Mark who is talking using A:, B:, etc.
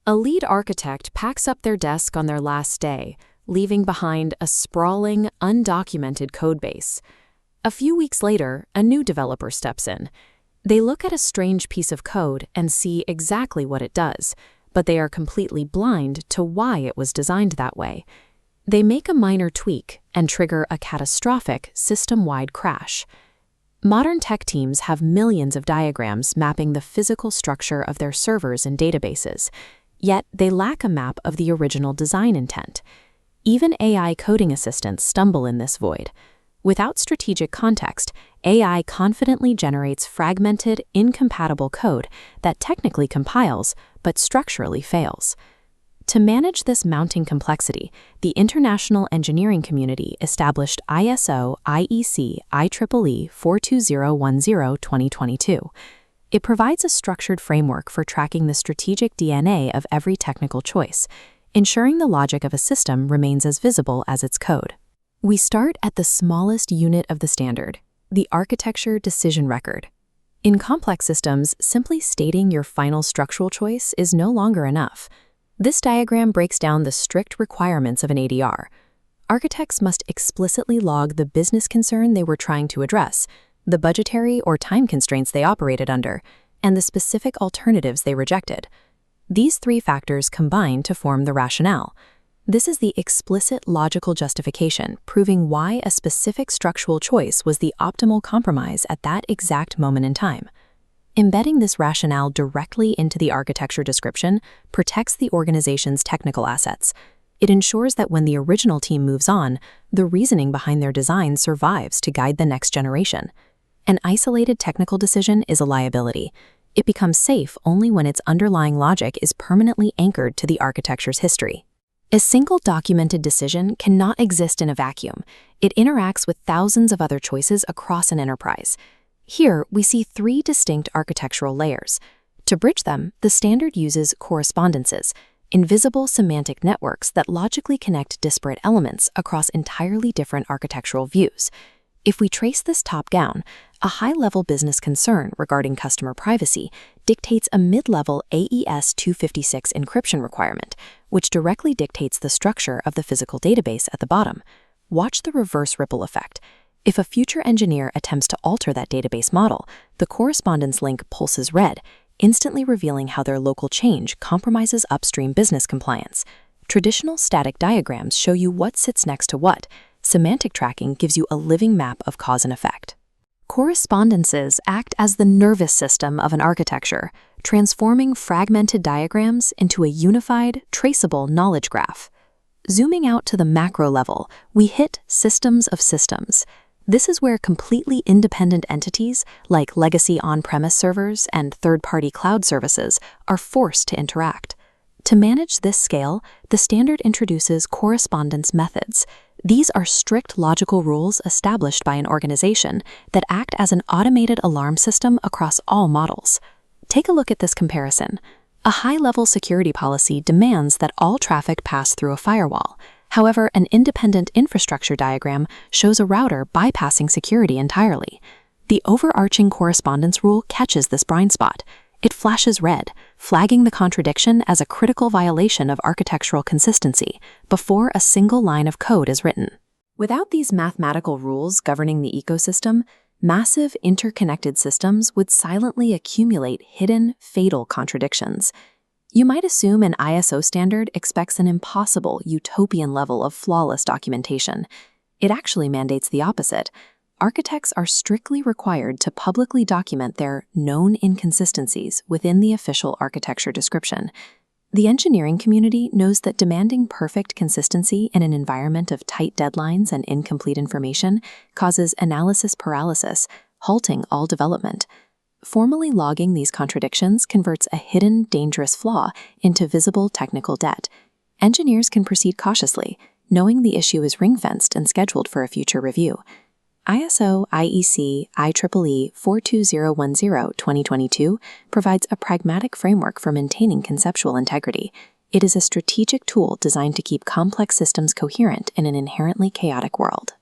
A: A lead architect packs up their desk on their last day, leaving behind a sprawling, undocumented codebase. A few weeks later, a new developer steps in. They look at a strange piece of code and see exactly what it does, but they are completely blind to why it was designed that way. They make a minor tweak and trigger a catastrophic system-wide crash. Modern tech teams have millions of diagrams mapping the physical structure of their servers and databases, yet they lack a map of the original design intent. Even AI coding assistants stumble in this void. Without strategic context, AI confidently generates fragmented, incompatible code that technically compiles but structurally fails. To manage this mounting complexity, the international engineering community established ISO IEC IEEE 42010-2022. It provides a structured framework for tracking the strategic DNA of every technical choice, ensuring the logic of a system remains as visible as its code. We start at the smallest unit of the standard, the architecture decision record. In complex systems, simply stating your final structural choice is no longer enough. This diagram breaks down the strict requirements of an ADR. Architects must explicitly log the business concern they were trying to address, the budgetary or time constraints they operated under, and the specific alternatives they rejected. These three factors combine to form the rationale. This is the explicit logical justification, proving why a specific structural choice was the optimal compromise at that exact moment in time. Embedding this rationale directly into the architecture description protects the organization's technical assets. It ensures that when the original team moves on, the reasoning behind their design survives to guide the next generation. An isolated technical decision is a liability. It becomes safe only when its underlying logic is permanently anchored to the architecture's history. A single documented decision cannot exist in a vacuum. It interacts with thousands of other choices across an enterprise. Here, we see three distinct architectural layers. To bridge them, the standard uses correspondences, invisible semantic networks that logically connect disparate elements across entirely different architectural views. If we trace this top-down, a high-level business concern regarding customer privacy dictates a mid-level AES 256 encryption requirement, which directly dictates the structure of the physical database at the bottom. Watch the reverse ripple effect. If a future engineer attempts to alter that database model, the correspondence link pulses red, instantly revealing how their local change compromises upstream business compliance. Traditional static diagrams show you what sits next to what. Semantic tracking gives you a living map of cause and effect. Correspondences act as the nervous system of an architecture, transforming fragmented diagrams into a unified, traceable knowledge graph. Zooming out to the macro level, we hit systems of systems. This is where completely independent entities, like legacy on-premise servers and third-party cloud services, are forced to interact. To manage this scale, the standard introduces correspondence methods. These are strict logical rules established by an organization that act as an automated alarm system across all models. Take a look at this comparison. A high-level security policy demands that all traffic pass through a firewall. However, an independent infrastructure diagram shows a router bypassing security entirely. The overarching correspondence rule catches this blind spot. It flashes red, flagging the contradiction as a critical violation of architectural consistency before a single line of code is written. Without these mathematical rules governing the ecosystem, massive interconnected systems would silently accumulate hidden, fatal contradictions. You might assume an ISO standard expects an impossible, utopian level of flawless documentation. It actually mandates the opposite. Architects are strictly required to publicly document their known inconsistencies within the official architecture description. The engineering community knows that demanding perfect consistency in an environment of tight deadlines and incomplete information causes analysis paralysis, halting all development. Formally logging these contradictions converts a hidden, dangerous flaw into visible technical debt. Engineers can proceed cautiously, knowing the issue is ring-fenced and scheduled for a future review. ISO IEC IEEE 42010-2022 provides a pragmatic framework for maintaining conceptual integrity. It is a strategic tool designed to keep complex systems coherent in an inherently chaotic world.